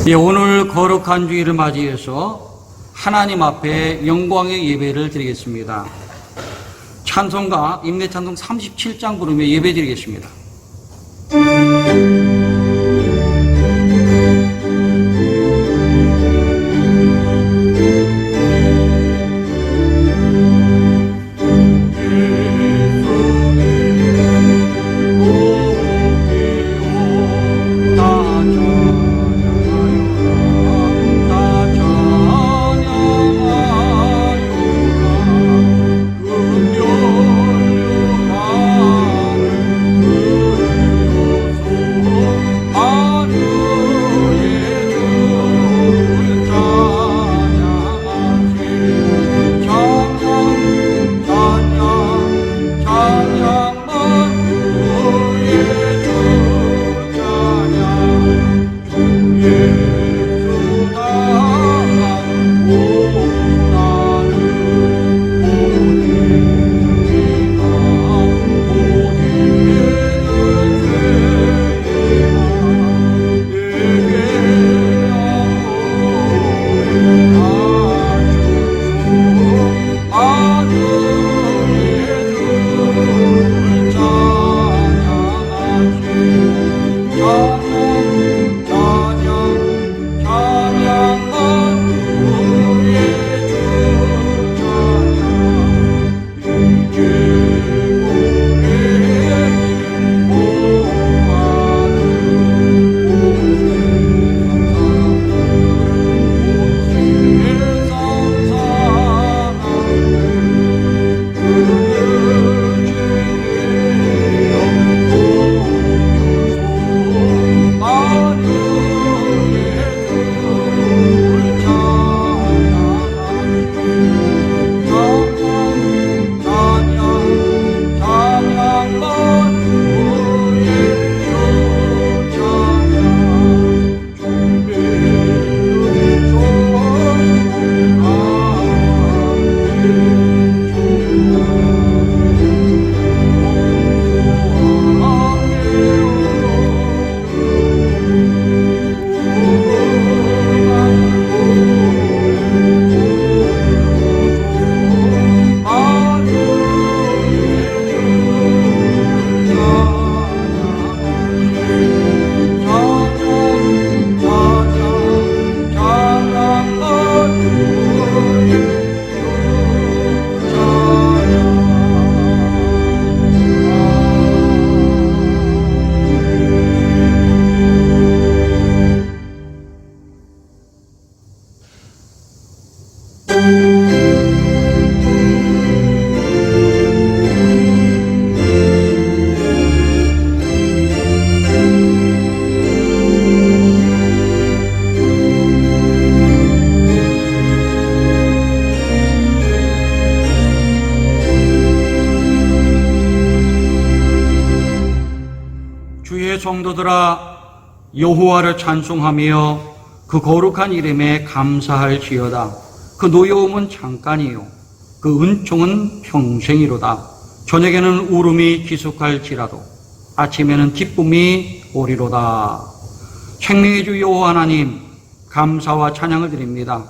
예, 오늘 거룩한 주일을 맞이해서 하나님 앞에 영광의 예배를 드리겠습니다. 찬송가 임내찬송 37장 부르며 예배 드리겠습니다. 주의 성도들아, 여호와를 찬송하며 그 거룩한 이름에 감사할지어다. 그 노여움은 잠깐이요 그 은총은 평생이로다. 저녁에는 울음이 기숙할지라도 아침에는 기쁨이 오리로다. 생명의 주 여호와 하나님, 감사와 찬양을 드립니다.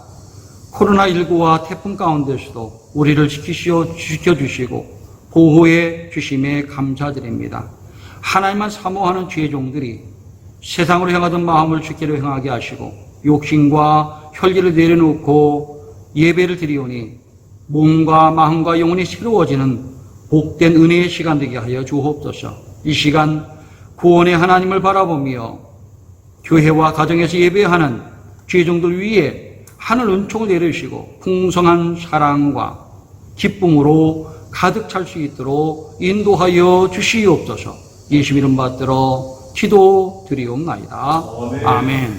코로나19와 태풍 가운데서도 우리를 지켜주시고 보호해 주심에 감사드립니다. 하나님만 사모하는 죄 종들이 세상으로 향하던 마음을 주께로 향하게 하시고 욕심과 혈기를 내려놓고 예배를 드리오니 몸과 마음과 영혼이 새로워지는 복된 은혜의 시간 되게 하여 주옵소서. 이 시간 구원의 하나님을 바라보며 교회와 가정에서 예배하는 죄 종들 위에 하늘 은총을 내리시고 풍성한 사랑과 기쁨으로 가득 찰 수 있도록 인도하여 주시옵소서. 예수 이름 받들어 기도 드리옵나이다. 아멘.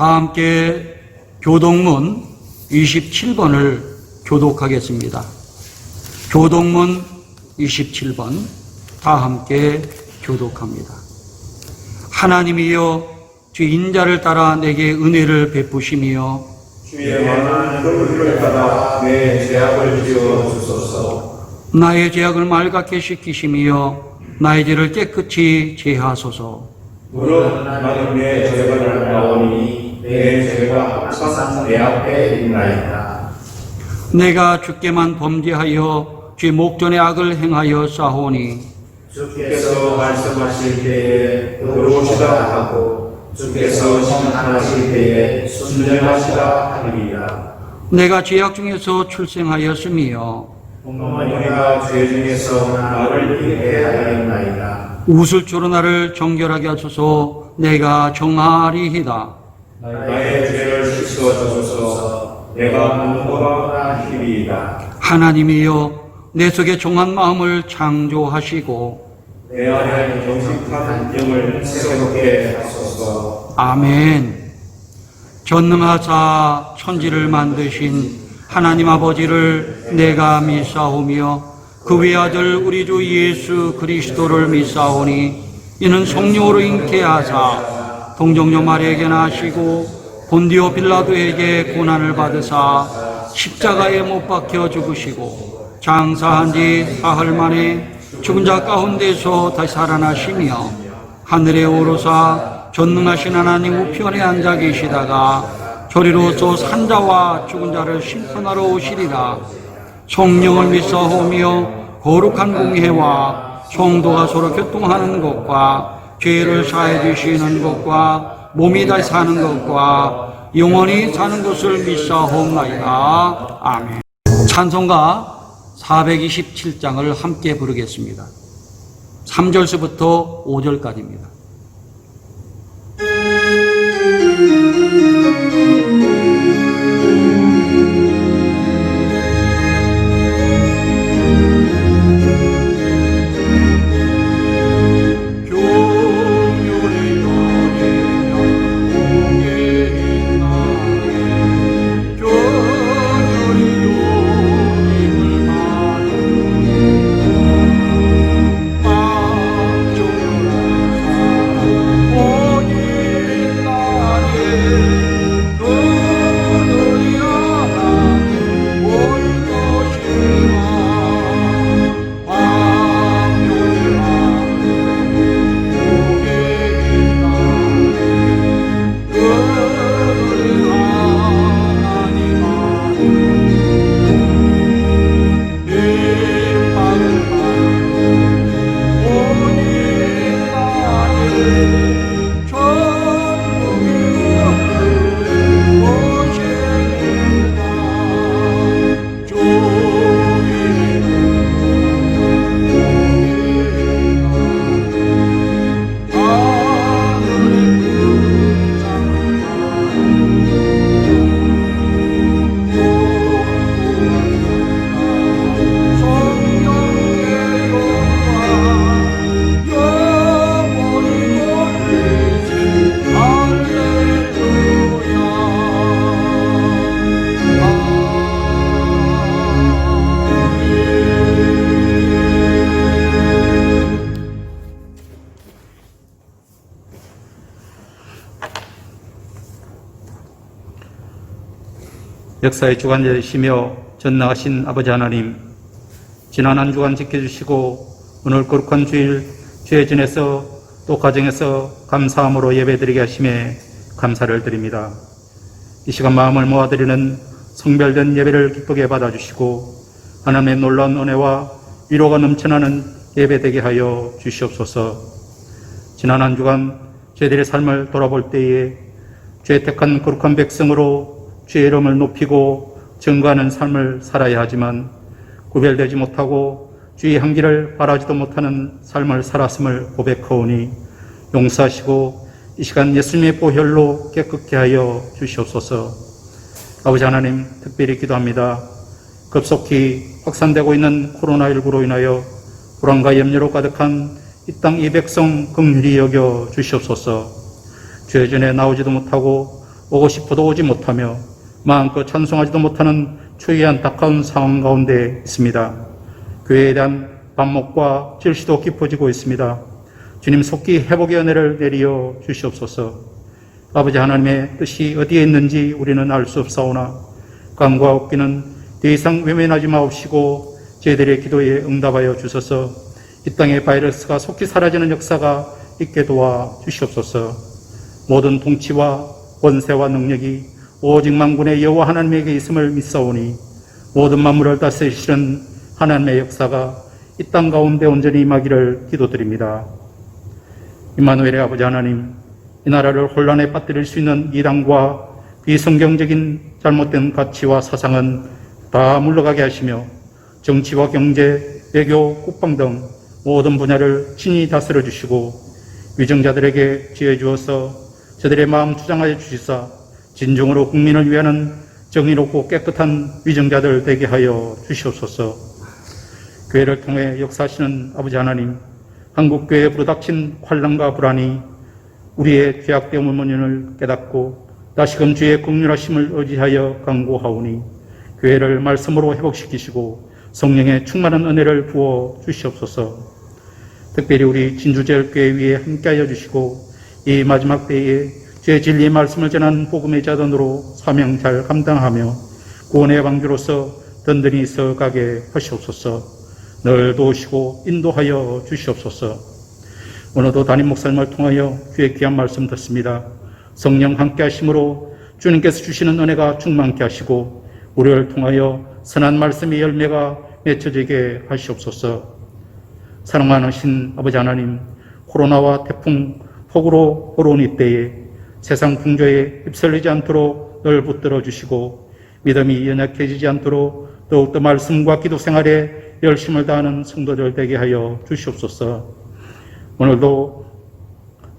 다 함께 교동문 27번을 교독하겠습니다. 교동문 27번 다 함께 교독합니다. 하나님이여 주 인자를 따라 내게 은혜를 베푸시며 주의 많은 긍휼을 따라 내 죄악을 지어 주소서. 나의 죄악을 말갛게 씻기시며 나의 죄를 깨끗이 제하소서. 무릇 나는 내 죄를 알아오니 내 죄가 항상 내 앞에 있나이다. 내가 주께만 범죄하여 주의 목전에 악을 행하여 싸우니 주께서 말씀하실 때에 들어오시라 하고 주께서 심판하실 때에 순전하시라 하리라. 내가 죄악 중에서 출생하였으며 어머니가 죄 중에서 나를 잃게 하였나이다. 웃을 줄로 나를 정결하게 하소서. 내가 정하리이다. 나의 죄를 씻어 주소서. 내가 눈보다 힘이다. 하나님이여 내 속에 정한 마음을 창조하시고 내 안에 정직한 영을 새롭게 하소서. 아멘. 전능하사 천지를 만드신 하나님 아버지를 내가 믿사오며 그 외아들 우리 주 예수 그리스도를 믿사오니 이는 성령으로 잉태하사 동정녀 마리아에게 나시고 본디오 빌라도에게 고난을 받으사 십자가에 못 박혀 죽으시고 장사한 지 사흘 만에 죽은 자 가운데서 다시 살아나시며 하늘에 오르사 전능하신 하나님 우편에 앉아 계시다가 저리로서 산자와 죽은 자를 심판하러 오시리라. 성령을 믿사오며 거룩한 공회와 성도가 서로 교통하는 것과 죄를 사해 주시는 것과 몸이 다시 사는 것과 영원히 사는 것을 믿사옵나이다. 아멘. 찬송가 427장을 함께 부르겠습니다. 3절서부터 5절까지입니다. 역사의 주관자이시며 전능하신 아버지 하나님, 지난 한 주간 지켜주시고 오늘 거룩한 주일 주의 전에서 또 가정에서 감사함으로 예배드리게 하심에 감사를 드립니다. 이 시간 마음을 모아드리는 성별된 예배를 기쁘게 받아주시고 하나님의 놀라운 은혜와 위로가 넘쳐나는 예배되게 하여 주시옵소서. 지난 한 주간 저희들의 삶을 돌아볼 때에 주의 택한 거룩한 백성으로 주의 이름을 높이고 증거하는 삶을 살아야 하지만 구별되지 못하고 주의 향기를 바라지도 못하는 삶을 살았음을 고백하오니 용서하시고 이 시간 예수님의 보혈로 깨끗게 하여 주시옵소서. 아버지 하나님, 특별히 기도합니다. 급속히 확산되고 있는 코로나19로 인하여 불안과 염려로 가득한 이 땅 이 백성 긍휼히 여겨 주시옵소서. 주의 전에 나오지도 못하고 오고 싶어도 오지 못하며 마음껏 찬송하지도 못하는 추위의 안타까운 상황 가운데 있습니다. 교회에 대한 반목과 질시도 깊어지고 있습니다. 주님 속히 회복의 은혜를 내리어 주시옵소서. 아버지 하나님의 뜻이 어디에 있는지 우리는 알 수 없사오나 간구와 없기는 더 이상 외면하지 마옵시고 저희들의 기도에 응답하여 주소서. 이 땅의 바이러스가 속히 사라지는 역사가 있게 도와 주시옵소서. 모든 통치와 권세와 능력이 오직 만군의 여호와 하나님에게 있음을 믿사오니 모든 만물을 다스리시는 하나님의 역사가 이 땅 가운데 온전히 임하기를 기도드립니다. 임마누엘의 아버지 하나님, 이 나라를 혼란에 빠뜨릴 수 있는 이단과 비성경적인 잘못된 가치와 사상은 다 물러가게 하시며 정치와 경제, 외교, 국방 등 모든 분야를 친히 다스려 주시고 위정자들에게 지혜 주어서 저들의 마음 주장하여 주시사 진정으로 국민을 위하는 정의롭고 깨끗한 위정자들 되게 하여 주시옵소서. 교회를 통해 역사하시는 아버지 하나님, 한국교회에 부르닥친 환란과 불안이 우리의 죄악되음의 원인을 깨닫고 다시금 주의 긍휼하심을 의지하여 간구하오니 교회를 말씀으로 회복시키시고 성령의 충만한 은혜를 부어 주시옵소서. 특별히 우리 진주제일교회 위에 함께하여 주시고 이 마지막 때에 주의 진리의 말씀을 전하는 복음의 자don으로 사명 잘 감당하며 구원의 방주로서 든든히 서가게 하시옵소서. 늘 도우시고 인도하여 주시옵소서. 오늘도 담임 목사님을 통하여 주의 귀한 말씀 듣습니다. 성령 함께 하심으로 주님께서 주시는 은혜가 충만케 하시고 우리를 통하여 선한 말씀의 열매가 맺혀지게 하시옵소서. 사랑하신 아버지 하나님, 코로나와 태풍, 폭우로 어려운 이때에 세상 풍조에 휩쓸리지 않도록 늘 붙들어 주시고 믿음이 연약해지지 않도록 더욱더 말씀과 기도 생활에 열심을 다하는 성도들 되게 하여 주시옵소서. 오늘도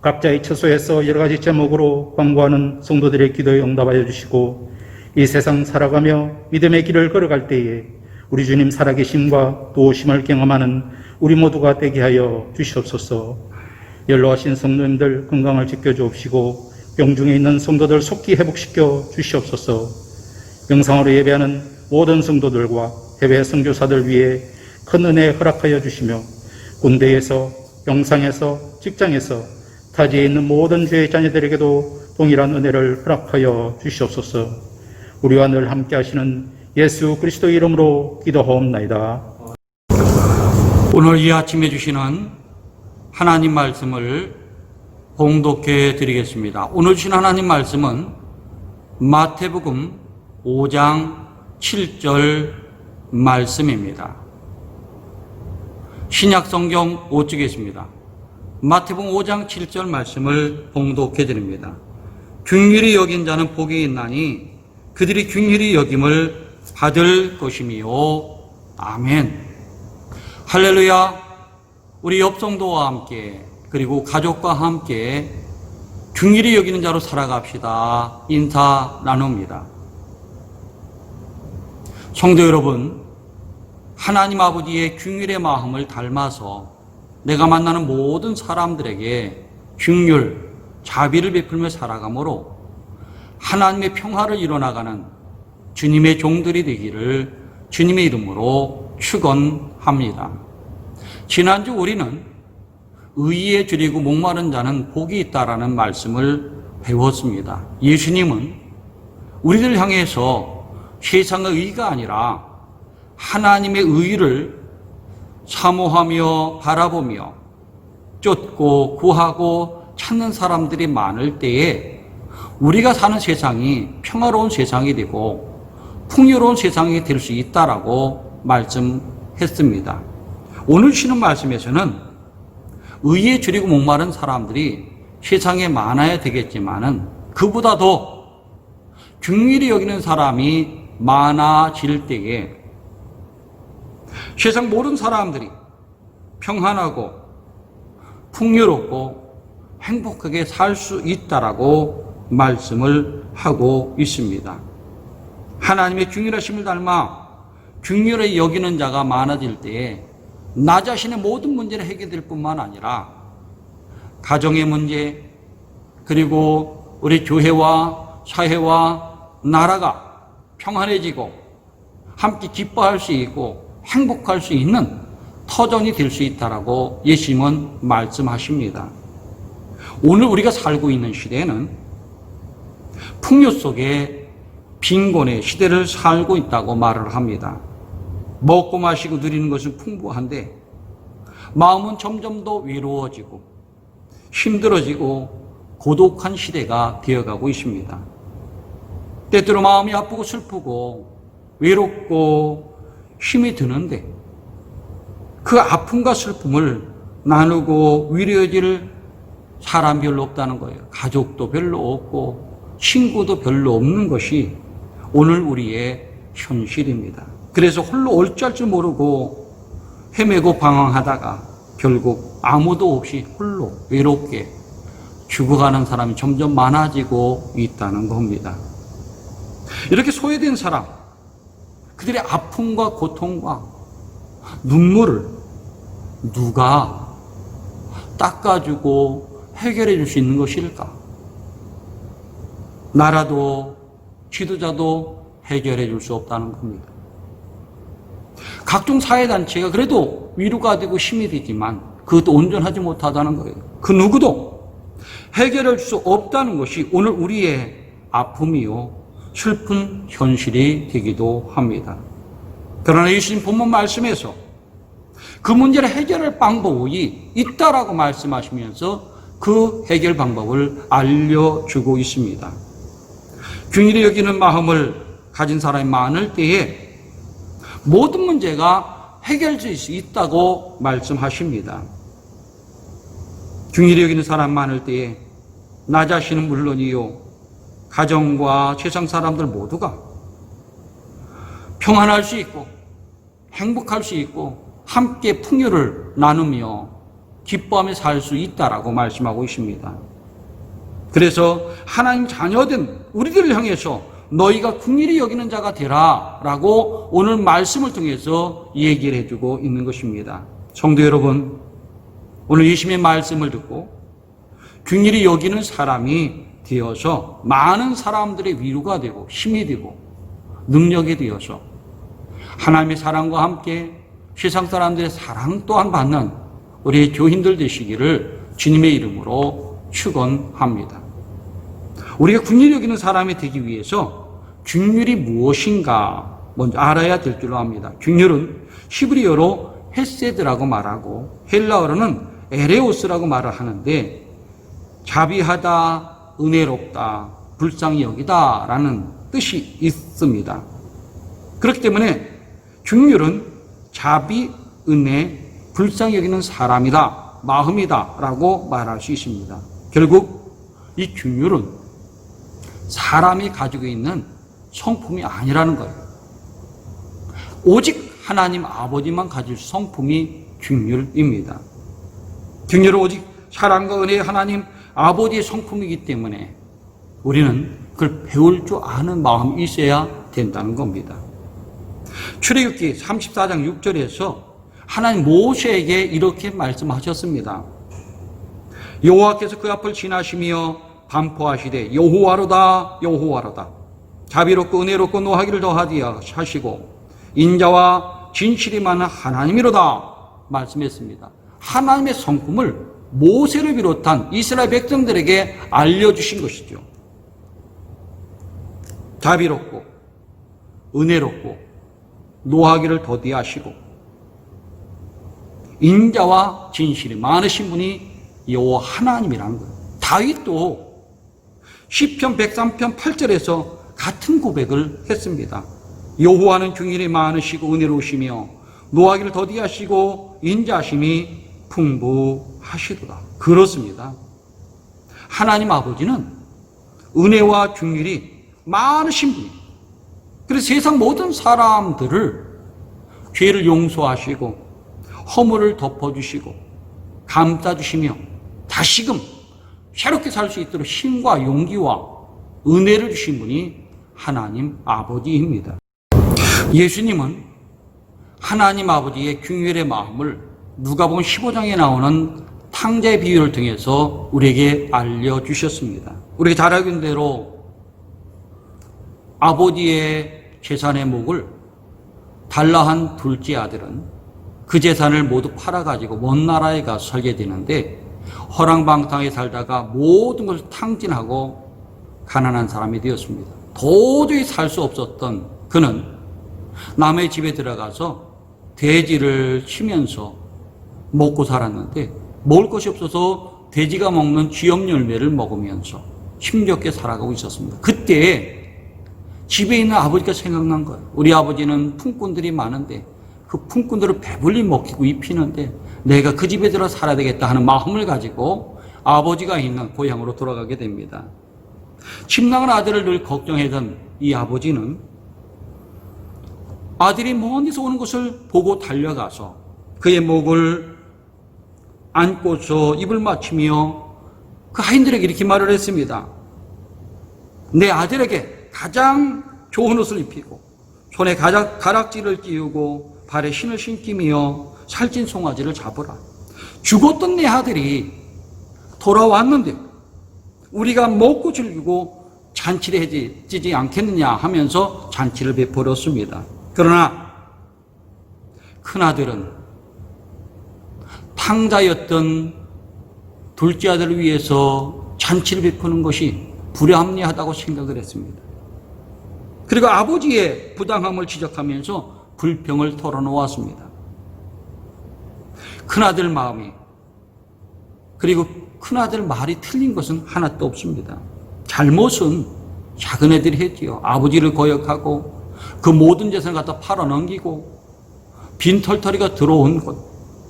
각자의 처소에서 여러 가지 제목으로 간구하는 성도들의 기도에 응답하여 주시고 이 세상 살아가며 믿음의 길을 걸어갈 때에 우리 주님 살아계심과 도우심을 경험하는 우리 모두가 되게 하여 주시옵소서. 연로하신 성도님들 건강을 지켜주옵시고 병중에 있는 성도들 속히 회복시켜 주시옵소서. 영상으로 예배하는 모든 성도들과 해외 선교사들 위해 큰 은혜 허락하여 주시며 군대에서, 병상에서, 직장에서, 타지에 있는 모든 주의 자녀들에게도 동일한 은혜를 허락하여 주시옵소서. 우리와 늘 함께 하시는 예수 그리스도 이름으로 기도하옵나이다. 오늘 이 아침에 주시는 하나님 말씀을 봉독해 드리겠습니다. 오늘 주신 하나님 말씀은 마태복음 5장 7절 말씀입니다. 신약성경 5쪽에 있습니다. 마태복음 5장 7절 말씀을 봉독해 드립니다. 긍휼히 여긴 자는 복이 있나니 그들이 긍휼히 여김을 받을 것이미요. 아멘. 할렐루야. 우리 옆성도와 함께 그리고 가족과 함께 긍휼히 여기는 자로 살아갑시다. 인사 나눕니다. 성도 여러분, 하나님 아버지의 긍휼의 마음을 닮아서 내가 만나는 모든 사람들에게 긍휼, 자비를 베풀며 살아가므로 하나님의 평화를 이뤄나가는 주님의 종들이 되기를 주님의 이름으로 축원합니다. 지난주 우리는 의에 줄이고 목마른 자는 복이 있다라는 말씀을 배웠습니다. 예수님은 우리들 향해서 세상의 의가 아니라 하나님의 의를 사모하며 바라보며 쫓고 구하고 찾는 사람들이 많을 때에 우리가 사는 세상이 평화로운 세상이 되고 풍요로운 세상이 될 수 있다라고 말씀했습니다. 오늘 주시는 말씀에서는 의에 줄이고 목마른 사람들이 세상에 많아야 되겠지만은 그보다도 긍휼히 여기는 사람이 많아질 때에 세상 모든 사람들이 평안하고 풍요롭고 행복하게 살 수 있다라고 말씀을 하고 있습니다. 하나님의 긍휼하심을 닮아 긍휼히 여기는 자가 많아질 때에 나 자신의 모든 문제를 해결될 뿐만 아니라 가정의 문제, 그리고 우리 교회와 사회와 나라가 평안해지고 함께 기뻐할 수 있고 행복할 수 있는 터전이 될 수 있다라고 예수님은 말씀하십니다. 오늘 우리가 살고 있는 시대에는 풍요 속에 빈곤의 시대를 살고 있다고 말을 합니다. 먹고 마시고 누리는 것은 풍부한데 마음은 점점 더 외로워지고 힘들어지고 고독한 시대가 되어가고 있습니다. 때때로 마음이 아프고 슬프고 외롭고 힘이 드는데 그 아픔과 슬픔을 나누고 위로해줄 사람 별로 없다는 거예요. 가족도 별로 없고 친구도 별로 없는 것이 오늘 우리의 현실입니다. 그래서 홀로 어쩔 줄 모르고 헤매고 방황하다가 결국 아무도 없이 홀로 외롭게 죽어가는 사람이 점점 많아지고 있다는 겁니다. 이렇게 소외된 사람, 그들의 아픔과 고통과 눈물을 누가 닦아주고 해결해 줄 수 있는 것일까? 나라도 지도자도 해결해 줄 수 없다는 겁니다. 각종 사회단체가 그래도 위로가 되고 힘이 되지만 그것도 온전하지 못하다는 거예요. 그 누구도 해결할 수 없다는 것이 오늘 우리의 아픔이요 슬픈 현실이 되기도 합니다. 그러나 예수님 본문 말씀에서 그 문제를 해결할 방법이 있다라고 말씀하시면서 그 해결 방법을 알려주고 있습니다. 긍휼히 여기는 마음을 가진 사람이 많을 때에 모든 문제가 해결될 수 있다고 말씀하십니다. 긍휼히 여기는 사람 많을 때에 나 자신은 물론이요 가정과 세상 사람들 모두가 평안할 수 있고 행복할 수 있고 함께 풍요를 나누며 기뻐하며 살 수 있다라고 말씀하고 있습니다. 그래서 하나님 자녀된 우리들을 향해서 너희가 긍휼히 여기는 자가 되라 라고 오늘 말씀을 통해서 얘기를 해주고 있는 것입니다. 성도 여러분, 오늘 예수님의 말씀을 듣고 긍휼히 여기는 사람이 되어서 많은 사람들의 위로가 되고 힘이 되고 능력이 되어서 하나님의 사랑과 함께 세상 사람들의 사랑 또한 받는 우리 교인들 되시기를 주님의 이름으로 축원합니다. 우리가 긍휼히 여기는 사람이 되기 위해서 긍휼이 무엇인가 먼저 알아야 될 줄로 압니다. 긍휼은 히브리어로 헤세드라고 말하고 헬라어로는 에레오스라고 말을 하는데 자비하다, 은혜롭다, 불쌍히 여기다 라는 뜻이 있습니다. 그렇기 때문에 긍휼은 자비, 은혜, 불쌍히 여기는 사람이다, 마음이다 라고 말할 수 있습니다. 결국 이 긍휼은 사람이 가지고 있는 성품이 아니라는 거예요. 오직 하나님 아버지만 가질 성품이 긍휼입니다. 긍휼은 오직 사랑과 은혜의 하나님 아버지의 성품이기 때문에 우리는 그걸 배울 줄 아는 마음이 있어야 된다는 겁니다. 출애굽기 34장 6절에서 하나님 모세에게 이렇게 말씀하셨습니다. 여호와께서 그 앞을 지나시며 반포하시되 여호와로다 여호와로다 자비롭고 은혜롭고 노하기를 더하디 하시고 인자와 진실이 많은 하나님이로다 말씀했습니다. 하나님의 성품을 모세를 비롯한 이스라엘 백성들에게 알려주신 것이죠. 자비롭고 은혜롭고 노하기를 더디하시고 인자와 진실이 많으신 분이 여호와 하나님이라는 거예요. 다윗도 시편 103편 8절에서 같은 고백을 했습니다. 여호와는 긍휼이 많으시고 은혜로우시며 노하기를 더디하시고 인자하심이 풍부하시도다. 그렇습니다. 하나님 아버지는 은혜와 긍휼이 많으신 분이에요. 그래서 세상 모든 사람들을 죄를 용서하시고 허물을 덮어주시고 감싸주시며 다시금 새롭게 살 수 있도록 힘과 용기와 은혜를 주신 분이 하나님 아버지입니다. 예수님은 하나님 아버지의 긍휼의 마음을 누가복음 15장에 나오는 탕자의 비유를 통해서 우리에게 알려주셨습니다. 우리가 잘 알고 있는 대로 아버지의 재산의 목을 달라 한 둘째 아들은 그 재산을 모두 팔아가지고 먼 나라에 가서 살게 되는데 허랑방탕하게 살다가 모든 것을 탕진하고 가난한 사람이 되었습니다. 도저히 살 수 없었던 그는 남의 집에 들어가서 돼지를 치면서 먹고 살았는데 먹을 것이 없어서 돼지가 먹는 쥐염 열매를 먹으면서 힘겹게 살아가고 있었습니다. 그때 집에 있는 아버지가 생각난 거예요. 우리 아버지는 품꾼들이 많은데 그 품꾼들을 배불리 먹히고 입히는데 내가 그 집에 들어 살아야 되겠다 하는 마음을 가지고 아버지가 있는 고향으로 돌아가게 됩니다. 집 나간 아들을 늘 걱정하던 이 아버지는 아들이 먼 데서 오는 것을 보고 달려가서 그의 목을 안고서 입을 맞추며 그 하인들에게 이렇게 말을 했습니다. 내 아들에게 가장 좋은 옷을 입히고 손에 가락지를 띄우고 발에 신을 신기며 살찐 송아지를 잡으라. 죽었던 내 아들이 돌아왔는데 우리가 먹고 즐기고 잔치를 해지지 않겠느냐 하면서 잔치를 베풀었습니다. 그러나 큰아들은 탕자였던 둘째 아들을 위해서 잔치를 베푸는 것이 불합리하다고 생각을 했습니다. 그리고 아버지의 부당함을 지적하면서 불평을 털어놓았습니다. 큰아들 마음이, 그리고 큰아들 말이 틀린 것은 하나도 없습니다. 잘못은 작은 애들이 했지요. 아버지를 거역하고 그 모든 재산을 갖다 팔아넘기고 빈털터리가 들어온 것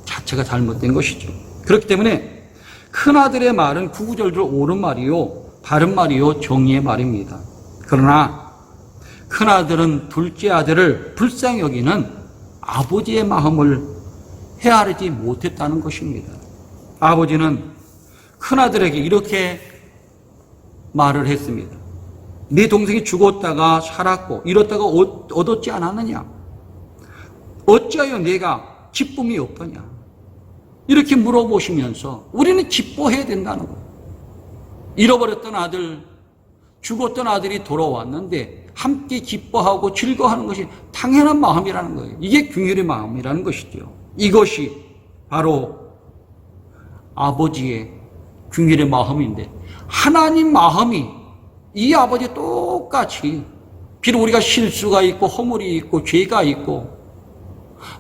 자체가 잘못된 것이죠. 그렇기 때문에 큰아들의 말은 구구절절 옳은 말이요 바른 말이요 정의의 말입니다. 그러나 큰아들은 둘째 아들을 불쌍히 여기는 아버지의 마음을 헤아리지 못했다는 것입니다. 아버지는 큰아들에게 이렇게 말을 했습니다. 네 동생이 죽었다가 살았고 잃었다가 얻었지 않았느냐? 어찌하여 내가 기쁨이 없더냐? 이렇게 물어보시면서 우리는 기뻐해야 된다는 거예요. 잃어버렸던 아들, 죽었던 아들이 돌아왔는데 함께 기뻐하고 즐거워하는 것이 당연한 마음이라는 거예요. 이게 긍휼의 마음이라는 것이죠. 이것이 바로 아버지의 긍휼의 마음인데 하나님 마음이 이 아버지 똑같이 비록 우리가 실수가 있고 허물이 있고 죄가 있고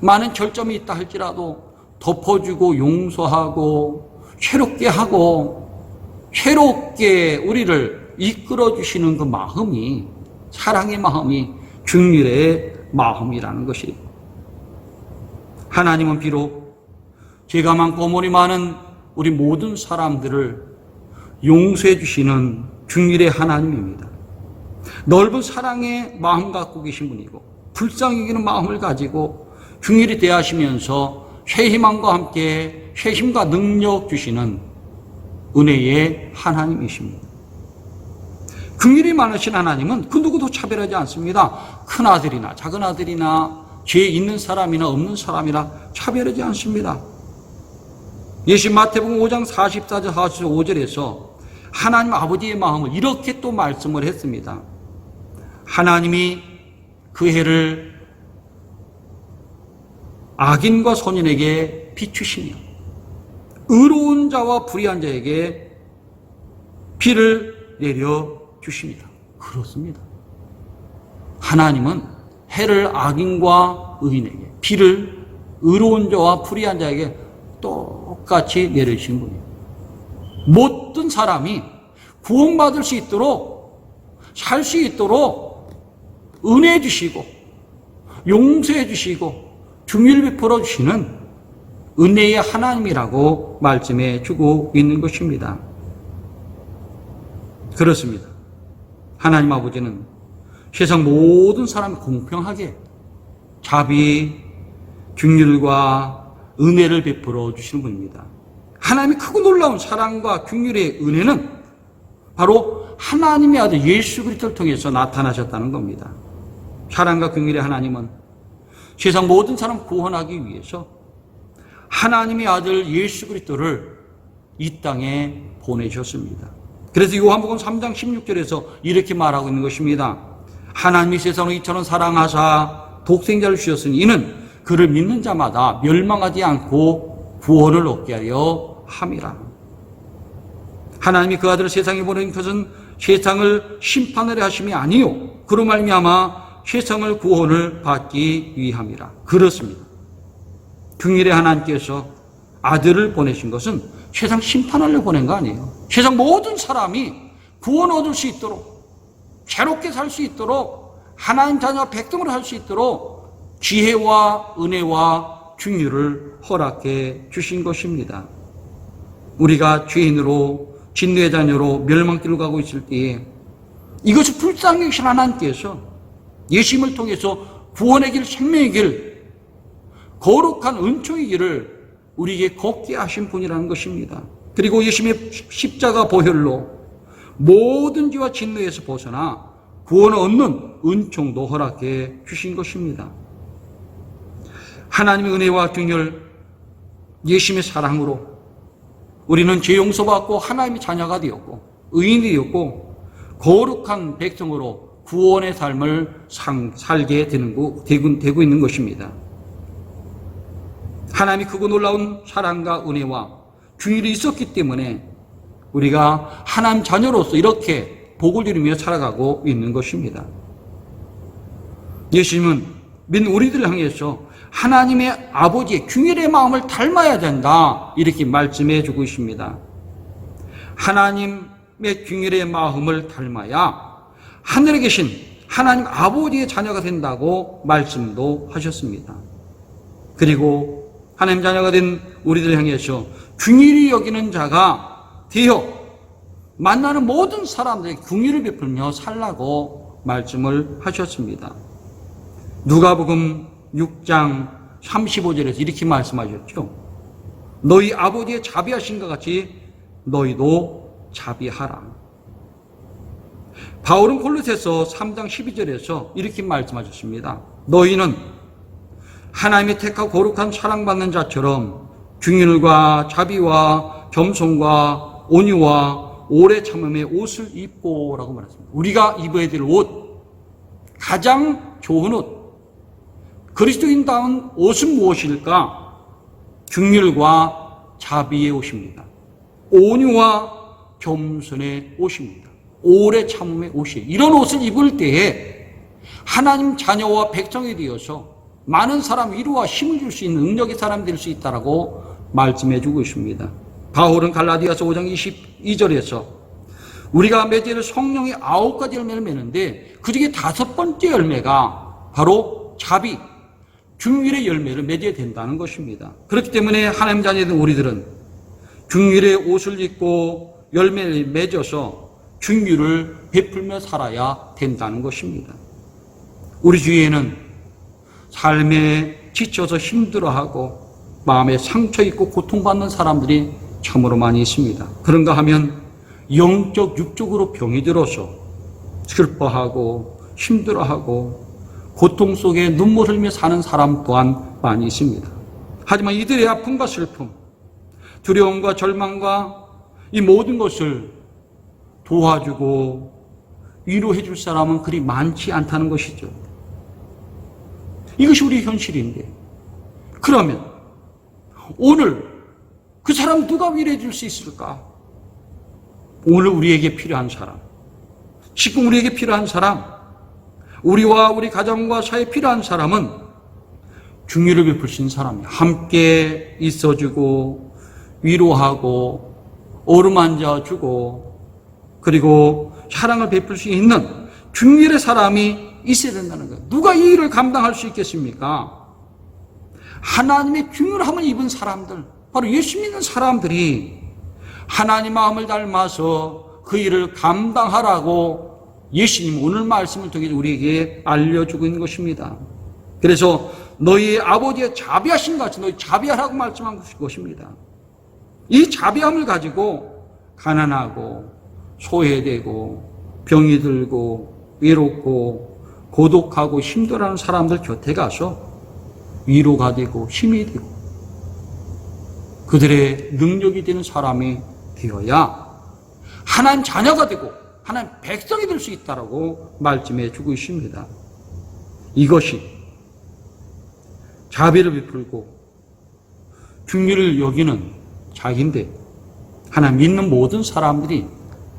많은 결점이 있다 할지라도 덮어주고 용서하고 새롭게 하고 새롭게 우리를 이끌어주시는 그 마음이 사랑의 마음이 긍휼의 마음이라는 것이 하나님은 비록 죄가 많고 허물이 많은 우리 모든 사람들을 용서해 주시는 긍휼의 하나님입니다. 넓은 사랑의 마음 갖고 계신 분이고 불쌍히 여기는 마음을 가지고 긍휼히 대하시면서 새 희망과 함께 새 힘과 능력 주시는 은혜의 하나님이십니다. 긍휼이 많으신 하나님은 그 누구도 차별하지 않습니다. 큰 아들이나 작은 아들이나 죄 있는 사람이나 없는 사람이나 차별하지 않습니다. 예수 마태복음 5장 44절 45절에서 하나님 아버지의 마음을 이렇게 또 말씀을 했습니다. 하나님이 그 해를 악인과 선인에게 비추시며 의로운 자와 불의한 자에게 비를 내려 주십니다. 그렇습니다. 하나님은 해를 악인과 의인에게, 비를 의로운 자와 불의한 자에게 똑같이 내리신 분이에요. 모든 사람이 구원받을 수 있도록, 살 수 있도록 은혜 주시고 용서해 주시고 긍휼을 베풀어 주시는 은혜의 하나님이라고 말씀해 주고 있는 것입니다. 그렇습니다. 하나님 아버지는 세상 모든 사람이 공평하게 자비, 긍휼과 은혜를 베풀어 주시는 분입니다. 하나님의 크고 놀라운 사랑과 긍휼의 은혜는 바로 하나님의 아들 예수 그리스도를 통해서 나타나셨다는 겁니다. 사랑과 긍휼의 하나님은 세상 모든 사람 구원하기 위해서 하나님의 아들 예수 그리스도를 이 땅에 보내셨습니다. 그래서 요한복음 3장 16절에서 이렇게 말하고 있는 것입니다. 하나님이 세상을 이처럼 사랑하사 독생자를 주셨으니 이는 그를 믿는 자마다 멸망하지 않고 구원을 얻게 하려 함이라. 하나님이 그 아들을 세상에 보낸 것은 세상을 심판하려 하심이 아니요 그로 말미암아 세상을 구원을 받기 위함이라. 그렇습니다. 긍휼의 하나님께서 아들을 보내신 것은 세상 심판하려 보낸 거 아니에요. 세상 모든 사람이 구원 얻을 수 있도록, 새롭게 살 수 있도록, 하나님 자녀 백성으로 살 수 있도록 지혜와 은혜와 긍휼을 허락해 주신 것입니다. 우리가 죄인으로 진노의 자녀로 멸망길로 가고 있을 때에 이것을 불쌍히 여기신 하나님께서 예수님을 통해서 구원의 길, 생명의 길, 거룩한 은총의 길을 우리에게 걷게 하신 분이라는 것입니다. 그리고 예수님의 십자가 보혈로 모든 죄와 진노에서 벗어나 구원을 얻는 은총도 허락해 주신 것입니다. 하나님의 은혜와 긍휼, 예수님의 사랑으로 우리는 죄 용서받고 하나님의 자녀가 되었고 의인이 되었고 거룩한 백성으로 구원의 삶을 살게 되고 있는 것입니다. 하나님이 크고 놀라운 사랑과 은혜와 긍휼이 있었기 때문에 우리가 하나님 자녀로서 이렇게 복을 누리며 살아가고 있는 것입니다. 예수님은 믿는 우리들을 향해서 하나님의 아버지의 긍휼의 마음을 닮아야 된다 이렇게 말씀해 주고 있습니다. 하나님의 긍휼의 마음을 닮아야 하늘에 계신 하나님 아버지의 자녀가 된다고 말씀도 하셨습니다. 그리고 하나님 자녀가 된 우리들 향해서 긍휼히 여기는 자가 되어 만나는 모든 사람들에게 긍휼을 베풀며 살라고 말씀을 하셨습니다. 누가복음 6장 35절에서 이렇게 말씀하셨죠. 너희 아버지의 자비하신 것 같이 너희도 자비하라. 바울은 골로새서 3장 12절에서 이렇게 말씀하셨습니다. 너희는 하나님의 택하고 거룩한 사랑받는 자처럼 긍휼과 자비와 겸손과 온유와 오래 참음의 옷을 입고 라고 말했습니다. 우리가 입어야 될 옷, 가장 좋은 옷, 그리스도인다운 옷은 무엇일까? 긍휼과 자비의 옷입니다. 온유와 겸손의 옷입니다. 오래 참음의 옷이에요. 이런 옷을 입을 때에 하나님 자녀와 백성이 되어서 많은 사람 위로와 힘을 줄 수 있는 능력의 사람이 될 수 있다라고 말씀해 주고 있습니다. 바울은 갈라디아서 5장 22절에서 우리가 맺을 성령의 9가지 열매를 맺는데 그중에 5번째 열매가 바로 자비, 긍휼의 열매를 맺어야 된다는 것입니다. 그렇기 때문에 하나님 자녀된 우리들은 긍휼의 옷을 입고 열매를 맺어서 긍휼을 베풀며 살아야 된다는 것입니다. 우리 주위에는 삶에 지쳐서 힘들어하고 마음에 상처 있고 고통받는 사람들이 참으로 많이 있습니다. 그런가 하면 영적, 육적으로 병이 들어서 슬퍼하고 힘들어하고 고통 속에 눈물 흘리며 사는 사람 또한 많이 있습니다. 하지만 이들의 아픔과 슬픔, 두려움과 절망과 이 모든 것을 도와주고 위로해 줄 사람은 그리 많지 않다는 것이죠. 이것이 우리의 현실인데 그러면 오늘 그 사람 누가 위로해 줄 수 있을까? 오늘 우리에게 필요한 사람, 지금 우리에게 필요한 사람, 우리와 우리 가정과 사회에 필요한 사람은 중의를 베푸신 사람이에요. 함께 있어주고 위로하고 어루만져주고 그리고 사랑을 베풀 수 있는 중일의 사람이 있어야 된다는 거예요. 누가 이 일을 감당할 수 있겠습니까? 하나님의 중일함을 입은 사람들, 바로 예수 믿는 사람들이 하나님 마음을 닮아서 그 일을 감당하라고 예수님 오늘 말씀을 통해 우리에게 알려주고 있는 것입니다. 그래서 너희 아버지의 자비하신 같이 너희 자비하라고 말씀한 것입니다. 이 자비함을 가지고 가난하고 소외되고 병이 들고 외롭고 고독하고 힘들어하는 사람들 곁에 가서 위로가 되고 힘이 되고 그들의 능력이 되는 사람이 되어야 하나님 자녀가 되고 하나님 백성이 될 수 있다고 말씀해 주고 있습니다. 이것이 자비를 베풀고 중의를 여기는 자기인데 하나님 믿는 모든 사람들이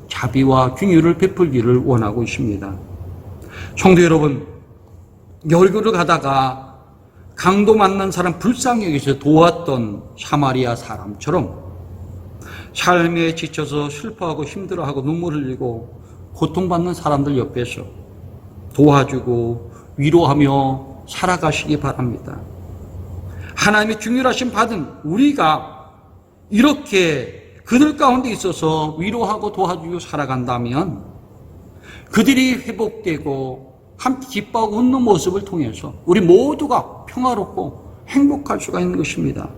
자비와 중의를 베풀기를 원하고 있습니다. 성도 여러분, 여리고를 가다가 강도 만난 사람 불쌍히 여기서 도왔던 사마리아 사람처럼 삶에 지쳐서 슬퍼하고 힘들어하고 눈물 흘리고 고통받는 사람들 옆에서 도와주고 위로하며 살아가시기 바랍니다. 하나님의 중일하심 받은 우리가 이렇게 그들 가운데 있어서 위로하고 도와주고 살아간다면 그들이 회복되고 함께 기뻐하고 웃는 모습을 통해서 우리 모두가 평화롭고 행복할 수가 있는 것입니다.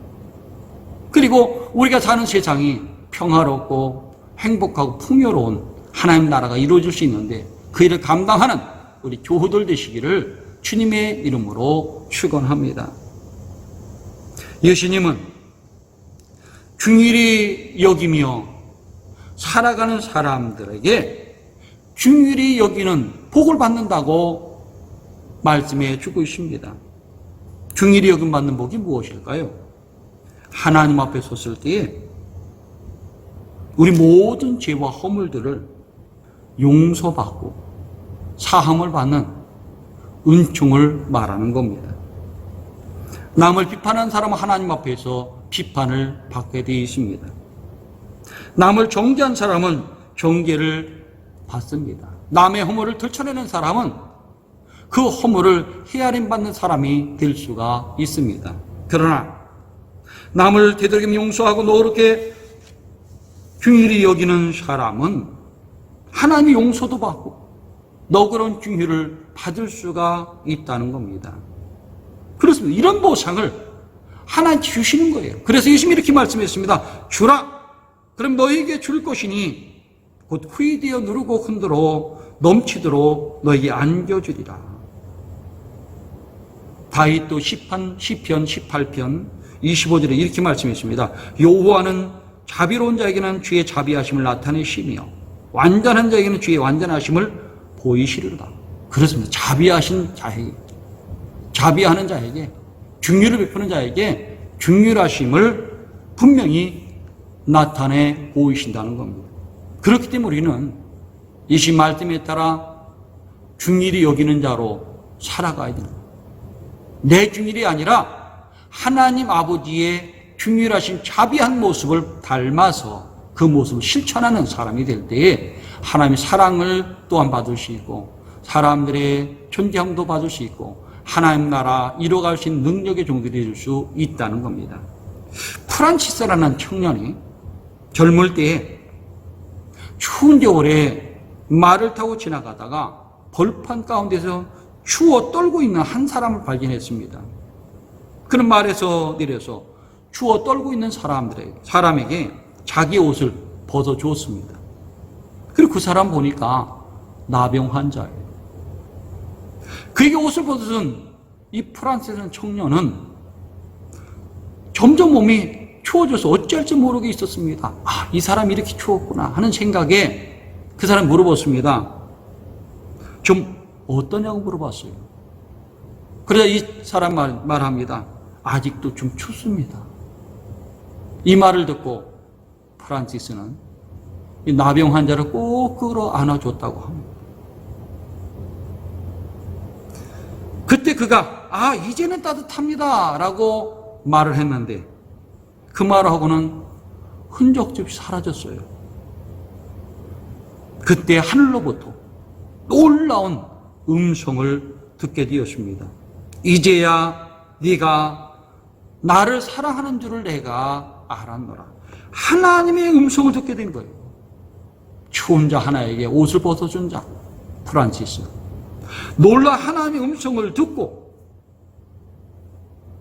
그리고 우리가 사는 세상이 평화롭고 행복하고 풍요로운 하나님 나라가 이루어질 수 있는데 그 일을 감당하는 우리 교우들 되시기를 주님의 이름으로 축원합니다. 예수님은 중일히 여기며 살아가는 사람들에게 중일히 여기는 복을 받는다고 말씀해 주고 있습니다. 중일히 여김 받는 복이 무엇일까요? 하나님 앞에 섰을 때에 우리 모든 죄와 허물들을 용서받고 사함을 받는 은총을 말하는 겁니다. 남을 비판하는 사람은 하나님 앞에서 비판을 받게 되어 있습니다. 남을 정죄한 사람은 정죄를 받습니다. 남의 허물을 들춰내는 사람은 그 허물을 헤아림 받는 사람이 될 수가 있습니다. 그러나 남을 되도록 용서하고 너그럽게 중일히 여기는 사람은 하나님의 용서도 받고 너그러운 중일을 받을 수가 있다는 겁니다. 그렇습니다. 이런 보상을 하나님 주시는 거예요. 그래서 예수님이 이렇게 말씀했습니다. 주라. 그럼 너에게 줄 것이니 곧 후이되어 누르고 흔들어 넘치도록 너에게 안겨주리라. 다윗도 시편 18편 25절에 이렇게 말씀했습니다. 여호와는 자비로운 자에게는 주의 자비하심을 나타내시며 완전한 자에게는 주의 완전하심을 보이시리로다. 그렇습니다. 자비하신 자에게, 자비하는 자에게, 중휼을 베푸는 자에게 중휼하심을 분명히 나타내 보이신다는 겁니다. 그렇기 때문에 우리는 이 말씀에 따라 중일히 여기는 자로 살아가야 됩니다. 내 중일이 아니라 하나님 아버지의 중일하신 자비한 모습을 닮아서 그 모습을 실천하는 사람이 될 때에 하나님의 사랑을 또한 받을 수 있고 사람들의 존경도 받을 수 있고 하나님 나라 이뤄갈 수 있는 능력의 종들이 될 수 있다는 겁니다. 프란치스라는 청년이 젊을 때에 추운 겨울에 말을 타고 지나가다가 벌판 가운데서 추워 떨고 있는 한 사람을 발견했습니다. 그런 말에서 내려서 추워 떨고 있는 사람에게 자기 옷을 벗어주었습니다. 그리고 그 사람 보니까 나병 환자예요. 그에게 옷을 벗어준 이 프란스라는 청년은 점점 몸이 추워져서 어찌할지 모르게 있었습니다. 아, 이 사람이 이렇게 추웠구나 하는 생각에 그 사람이 물어봤습니다. 좀 어떠냐고 물어봤어요. 그러자 이 사람 말합니다. 아직도 좀 춥습니다. 이 말을 듣고 프란시스는 이 나병 환자를 꼭 끌어 안아줬다고 합니다. 그가 이제는 따뜻합니다 라고 말을 했는데 그 말하고는 흔적도 없이 사라졌어요. 그때 하늘로부터 놀라운 음성을 듣게 되었습니다. 이제야 네가 나를 사랑하는 줄을 내가 알았노라. 하나님의 음성을 듣게 된 거예요. 추운 자 하나에게 옷을 벗어준 자 프란시스. 놀라 하나님의 음성을 듣고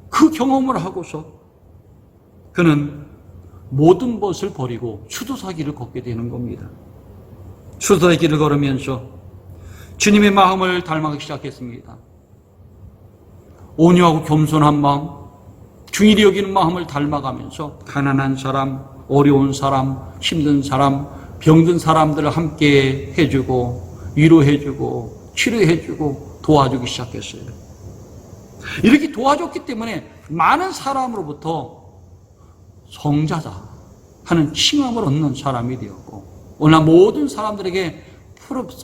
그 경험을 하고서 그는 모든 것을 버리고 추도사 길을 걷게 되는 겁니다. 추도사의 길을 걸으면서 주님의 마음을 닮아가기 시작했습니다. 온유하고 겸손한 마음, 중일이 여기는 마음을 닮아가면서 가난한 사람, 어려운 사람, 힘든 사람, 병든 사람들을 함께 해주고 위로해주고 치료해주고 도와주기 시작했어요. 이렇게 도와줬기 때문에 많은 사람으로부터 성자자 하는 칭함을 얻는 사람이 되었고 오늘 모든 사람들에게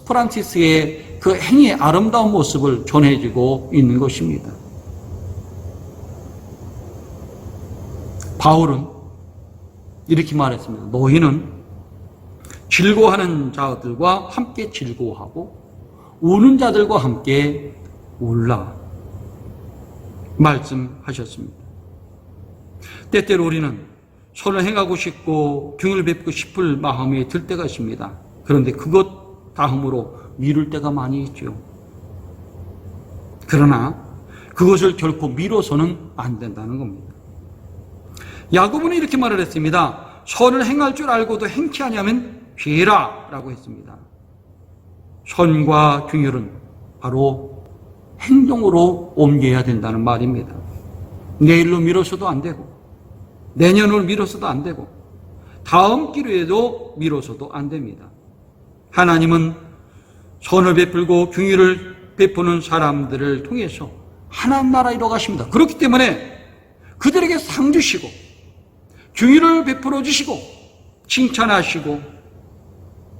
프란시스의 그 행위의 아름다운 모습을 전해주고 있는 것입니다. 바울은 이렇게 말했습니다. 너희는 즐거워하는 자들과 함께 즐거워하고 우는 자들과 함께 울라 말씀하셨습니다. 때때로 우리는 선을 행하고 싶고 긍휼을 베풀고 싶을 마음이 들 때가 있습니다. 그런데 그것 다음으로 미룰 때가 많이 있죠. 그러나 그것을 결코 미뤄서는 안 된다는 겁니다. 야고보는 이렇게 말을 했습니다. 선을 행할 줄 알고도 행치 아니하면 죄라 라고 했습니다. 선과 긍휼은 바로 행동으로 옮겨야 된다는 말입니다. 내일로 미뤄서도 안 되고 내년으로 미뤄서도 안 되고 다음 기회에도 미뤄서도 안 됩니다. 하나님은 선을 베풀고 긍휼을 베푸는 사람들을 통해서 하나님 나라 이뤄가십니다. 그렇기 때문에 그들에게 상 주시고 긍휼을 베풀어 주시고 칭찬하시고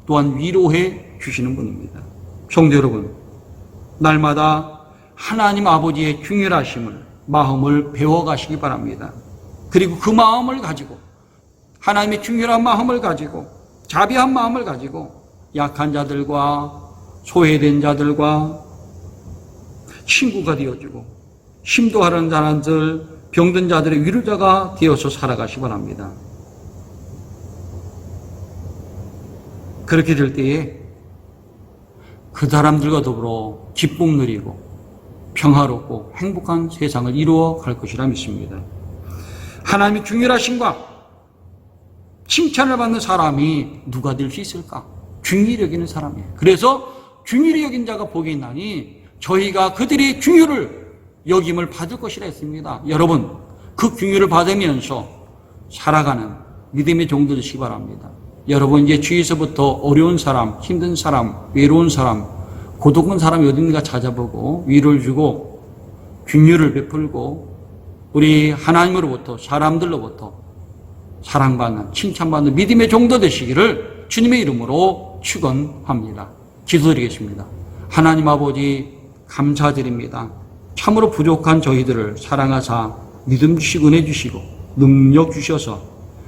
또한 위로해 주시는 분입니다. 성도 여러분, 날마다 하나님 아버지의 긍휼하심을 마음을 배워가시기 바랍니다. 그리고 그 마음을 가지고 하나님의 긍휼한 마음을 가지고 자비한 마음을 가지고 약한 자들과 소외된 자들과 친구가 되어주고 힘도하는 사람들, 병든 자들의 위로자가 되어서 살아가시기 바랍니다. 그렇게 될 때에 그 사람들과 더불어 기쁨 누리고 평화롭고 행복한 세상을 이루어 갈 것이라 믿습니다. 하나님의 긍휼하심과 칭찬을 받는 사람이 누가 될 수 있을까? 긍휼히 여기는 사람이에요. 그래서 긍휼히 여긴 자가 복이 있나니 저희가 그들이 긍휼을 여김을 받을 것이라 했습니다. 여러분, 그 긍휼을 받으면서 살아가는 믿음의 종들 되시기 바랍니다. 여러분, 이제 주위에서부터 어려운 사람, 힘든 사람, 외로운 사람, 고독한 사람이 어디 있는가 찾아보고 위로를 주고 긍휼을 베풀고 우리 하나님으로부터 사람들로부터 사랑받는 칭찬받는 믿음의 종도 되시기를 주님의 이름으로 축원합니다. 기도드리겠습니다. 하나님 아버지 감사드립니다. 참으로 부족한 저희들을 사랑하사 믿음 주시고 은혜 주시고 능력 주셔서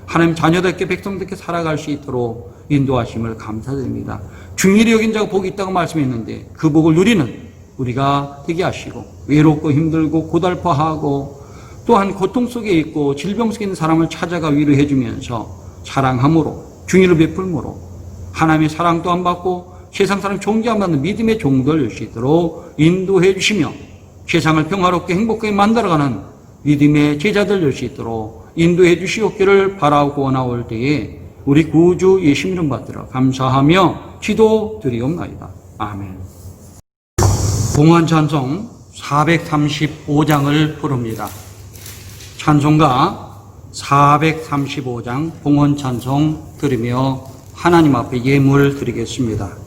하나님 자녀답게 백성답게 살아갈 수 있도록 인도하심을 감사드립니다. 긍휼히 여긴 자가 복이 있다고 말씀했는데 그 복을 누리는 우리가 되게 하시고 외롭고 힘들고 고달파하고 또한 고통 속에 있고 질병 속에 있는 사람을 찾아가 위로해 주면서 사랑함으로 긍휼을 베풀므로 하나님의 사랑 또한 받고 세상 사람 존귀함 받는 믿음의 종들 될 수 있도록 인도해 주시며 세상을 평화롭게 행복하게 만들어가는 믿음의 제자들 될 수 있도록 인도해 주시옵기를 바라고 원하올 때에 우리 구주 예수 이름 받들어 감사하며 기도드리옵나이다. 아멘. 봉헌 찬송 435장을 부릅니다. 찬송가 435장 봉헌 찬송 들으며 하나님 앞에 예물 드리겠습니다.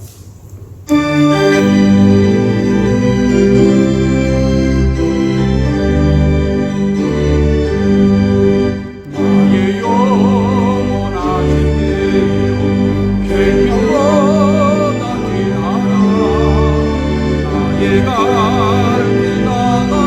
나의 갈 길 나가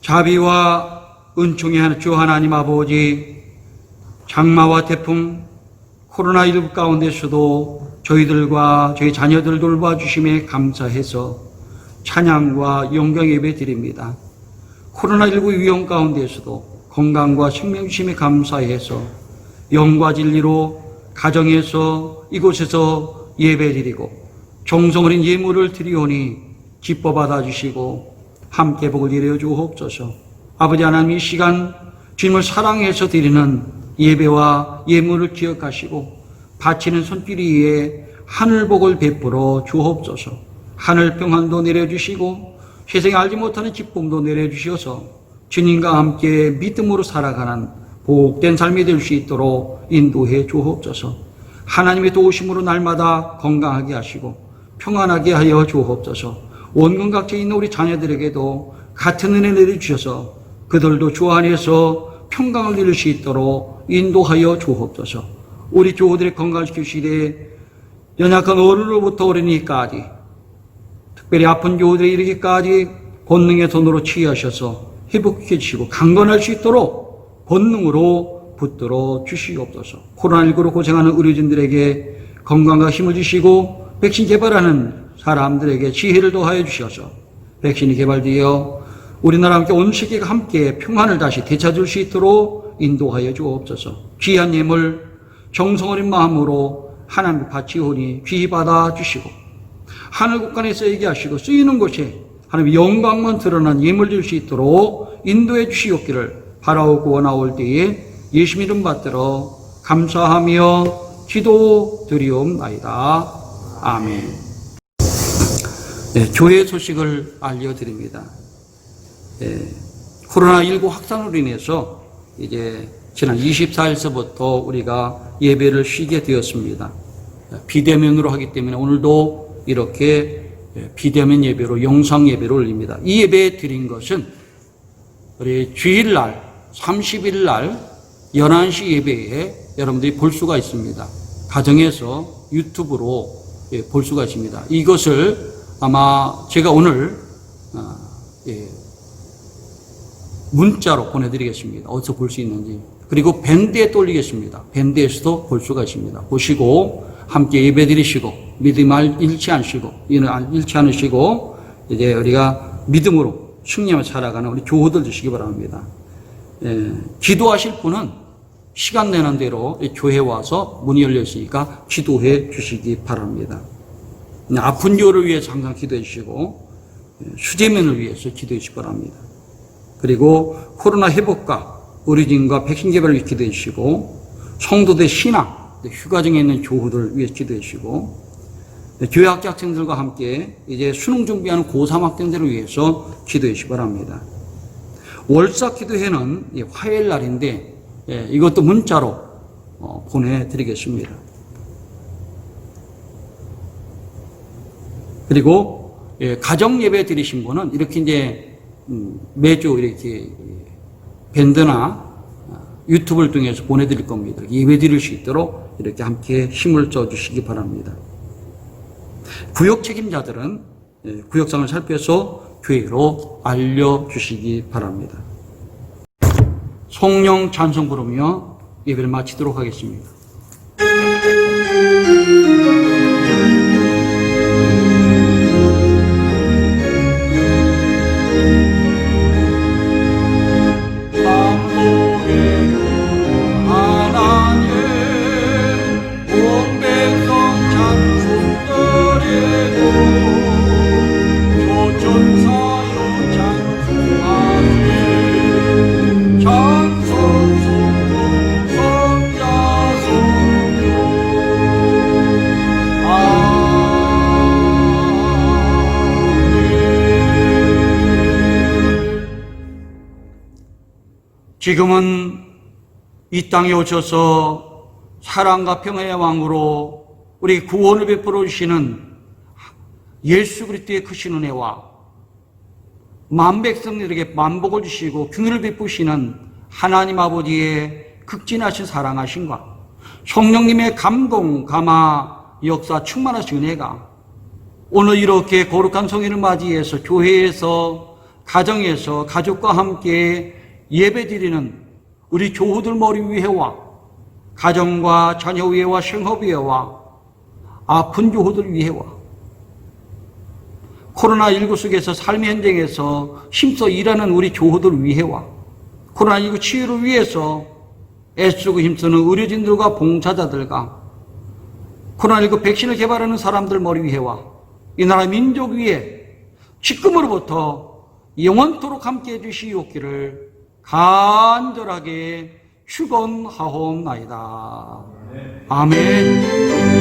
자비와 은총의 주 하나님 아버지, 장마와 태풍, 코로나19 가운데서도 저희들과 저희 자녀들 돌봐주심에 감사해서 찬양과 영광 예배 드립니다. 코로나19 위험 가운데서도 건강과 생명 주심에 감사해서 영과 진리로 가정에서 이곳에서 예배 드리고 정성 어린 예물을 드리오니 기뻐 받아주시고 함께 복을 이루어 주옵소서. 아버지 하나님, 이 시간 주님을 사랑해서 드리는 예배와 예물을 기억하시고 바치는 손길 위에 하늘복을 베풀어 주옵소서. 하늘 평안도 내려주시고 세상에 알지 못하는 기쁨도 내려주셔서 주님과 함께 믿음으로 살아가는 복된 삶이 될 수 있도록 인도해 주옵소서. 하나님의 도우심으로 날마다 건강하게 하시고 평안하게 하여 주옵소서. 원근 각지에 있는 우리 자녀들에게도 같은 은혜 내려주셔서 그들도 주 안에서 평강을 이룰 수 있도록 인도하여 주옵소서. 우리 교우들의 건강을 지키시되 연약한 어른으로부터 어린이까지, 특별히 아픈 교우들에 이르기까지 본능의 손으로 치유하셔서 회복해 주시고 강건할 수 있도록 본능으로 붙들어 주시옵소서. 코로나19로 고생하는 의료진들에게 건강과 힘을 주시고 백신 개발하는 사람들에게 지혜를 더하여 주셔서 백신이 개발되어 우리나라와 함께 온 세계가 함께 평안을 다시 되찾을 수 있도록 인도하여 주옵소서. 귀한 예물 정성 어린 마음으로 하나님 바치오니 귀히 받아 주시고 하늘 곳간에 쓰이게 하시고 쓰이는 곳에 하나님의 영광만 드러난 예물 줄 수 있도록 인도해 주시옵기를 바라오고 원하올 때에 예수 이름 받들어 감사하며 기도드리옵나이다. 아멘. 네, 교회 소식을 알려드립니다. 코로나19 확산으로 인해서 이제 지난 24일서부터 우리가 예배를 쉬게 되었습니다. 비대면으로 하기 때문에 오늘도 이렇게 비대면 예배로 영상 예배를 올립니다. 이 예배 드린 것은 우리 주일날 30일 날 11시 예배에 여러분들이 볼 수가 있습니다. 가정에서 유튜브로 볼 수가 있습니다. 이것을 아마 제가 오늘 문자로 보내드리겠습니다. 어디서 볼 수 있는지. 그리고 밴드에 또 올리겠습니다. 밴드에서도 볼 수가 있습니다. 보시고 함께 예배 드리시고 믿음을 잃지 않으시고 이제 우리가 믿음으로 승리하며 살아가는 우리 교우들 되시기 바랍니다. 기도하실 분은 시간 내는 대로 교회에 와서 문이 열려 있으니까 기도해 주시기 바랍니다. 아픈 교우를 위해서 항상 기도해 주시고 수재면을 위해서 기도해 주시기 바랍니다. 그리고 코로나 회복과 의료진과 백신 개발을 위해 기도해 주시고 성도들 신앙, 휴가 중에 있는 교우들 위해서 기도해 주시고 교회 학교 학생들과 함께 이제 수능 준비하는 고3 학생들을 위해서 기도해 주시기 바랍니다. 월사 기도회는 화요일 날인데 이것도 문자로 보내드리겠습니다. 그리고 가정 예배 드리신 분은 이렇게 이제 매주 이렇게 밴드나 유튜브를 통해서 보내드릴 겁니다. 예배 드릴 수 있도록 이렇게 함께 힘을 써주시기 바랍니다. 구역 책임자들은 구역상을 살펴서 교회로 알려주시기 바랍니다. 성령 찬송 부르며 예배를 마치도록 하겠습니다. 지금은 이 땅에 오셔서 사랑과 평화의 왕으로 우리 구원을 베풀어 주시는 예수 그리스도의 크신 은혜와 만백성들에게 만복을 주시고 균을 베푸시는 하나님 아버지의 극진하신 사랑하심과 성령님의 감동, 감화, 역사 충만하신 은혜가 오늘 이렇게 거룩한 성인을 맞이해서 교회에서 가정에서 가족과 함께 예배드리는 우리 교우들 머리 위에와 가정과 자녀 위에와 생업 위에와 아픈 교우들 위에와 코로나19 속에서 삶의 현장에서 힘써 일하는 우리 교우들 위에와 코로나19 치유를 위해서 애쓰고 힘쓰는 의료진들과 봉사자들과 코로나19 백신을 개발하는 사람들 머리 위에와 이 나라 민족 위에 지금으로부터 영원토록 함께해 주시옵기를 간절하게 축원하옵나이다. 아멘.